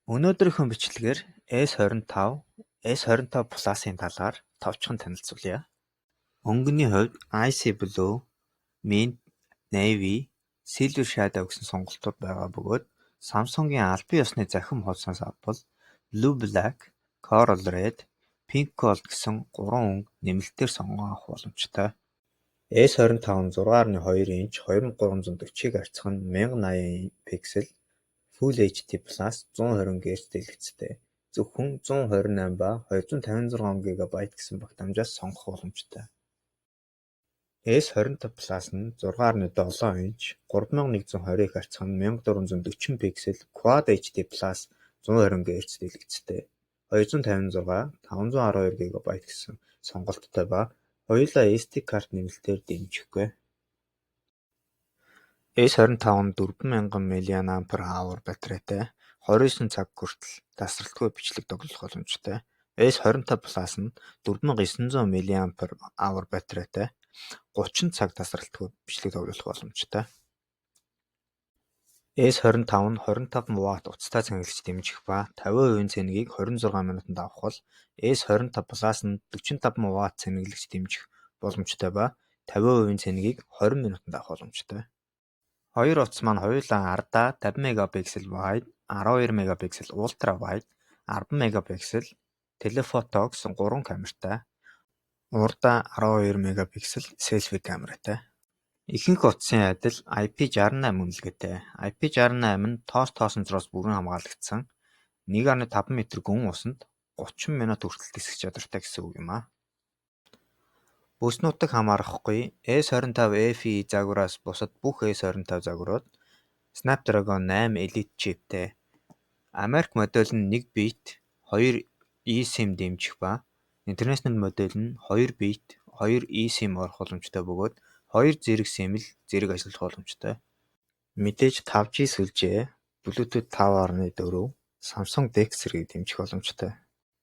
Өнөөдрийнхөө бичлэгээр S25, S25 Plus-ын талаар товчхон танилцуулъя. Өнгөний хувьд Icy Blue, Mint, Navy, Silver Shadow гэсэн сонголтууд байгаа бөгөөд Samsung-ийн албан ёсны захим хуудсаас авбал Blue Black, Coral Red, Pink Gold гэсэн 3 өнгө нэмэлтээр сонгон авах боломжтой. S25 нь 6.2 инч 2340-ыг арьцах нь 1080 пиксел Full HD Plus 120 Hz дэлгэцтэй зөвхөн 128 ба 256 GB гэсэн багтаамжаас сонгох боломжтой. S25 Plus нь 6.7 инч 3120-ыг харьцах нь 1440 пиксел Quad HD Plus 120 Hz дэлгэцтэй 256, 512 GB гэсэн сонголттой ба хоёулаа SD карт нэмэлтээр дэмжихгүй. S25 нь 4000 mAh батарейтай 29 цаг хүртэл тасралтгүй бичлэг тоглох боломжтой. S25 Plus нь 4900 mAh батарейтай 30 цаг тасралтгүй бичлэг тоглох боломжтой. S25 нь 25 W уцтай цэнгэлэгч дэмжих ба 50% цэнэгийг 26 минутанд авах бол S25 Plus нь 45 W цэнэглэгч дэмжих боломжтой ба 50% цэнэгийг 20 минутанд авах боломжтой. Хоёр утас маань хоёулаа ардаа 50 мегапиксел wide, 12 мегапиксел ultra wide, 10 мегапиксел телефото гэсэн 3 камертай, урдаа 12 мегапиксел селфи камертай. Ихэнх утасын адил IP68 үнэлгээтэй. IP68 нь тоосонцроос бүрэн хамгаалагдсан 1.5 м гүн усанд 30 минут хүртэл тэсэх чадвартай гэсэн үг юм аа. Бүс нутаг хамаарахгүй S25 FE загвараас бусад бүх S25 загварууд Snapdragon 8 Elite чиптэй. Америк модель нь 1 бит 2 eSIM дэмжих ба International модель нь 2 бит 2 eSIM орох боломжтой бөгөөд 2 зэрэг SIM л зэрэг ажиллах боломжтой. Мэдээж 5G сүлжээ, Bluetooth 5.4, Samsung DeX зэргийг дэмжих боломжтой.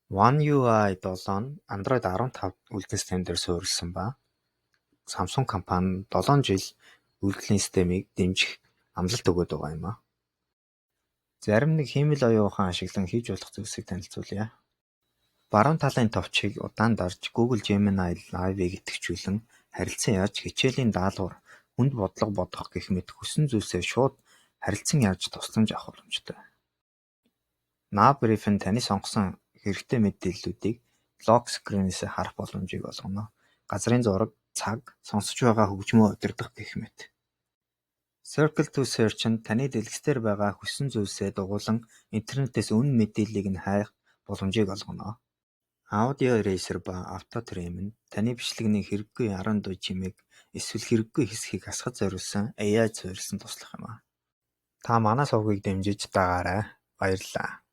One UI 7 Android 15 үлдэн системээр суурилсан ба Samsung компани 7 жил үйлдвэрлэлийн системийг дэмжих амлалт өгöd байгаа юм а. Зарим нэг хиймэл оюухан ашиглан хийж болох зүйлсийг танилцуулъя. Баруун талын товчийг удаан дарж Google Gemini Live-ыг идэвхжүүлэн харилцан яаж хичээлийн даалгавар, хүнд бодлого бодох гэх мэт хүссэн зүйлсээ шууд харилцан яаж тусламж авах боломжтой. Nav Brief нь таны сонгосон хэрэгтэй мэдээллүүдийг лок скринээс харах боломжийг олгоно. Газрын зураг, цаг, сонсож байгаа хөгжмөө удирдах гэх мэт. Circle to Search нь таны дэлгэцээр байгаа хүссэн зүйлсээ дугуйлан интернетээс үнэн мэдээллийг нь хайх боломжийг олгоно. Audio Eraser ба Auto Trim нь таны бичлэгний хэрэггүй 10 дуу чимээг эсвэл хэрэггүй хэсгийг хасгаж зориулсан AI суурилсан туслах юм а. Та манай сувгийг дэмжиж дагаарай. Баярлалаа.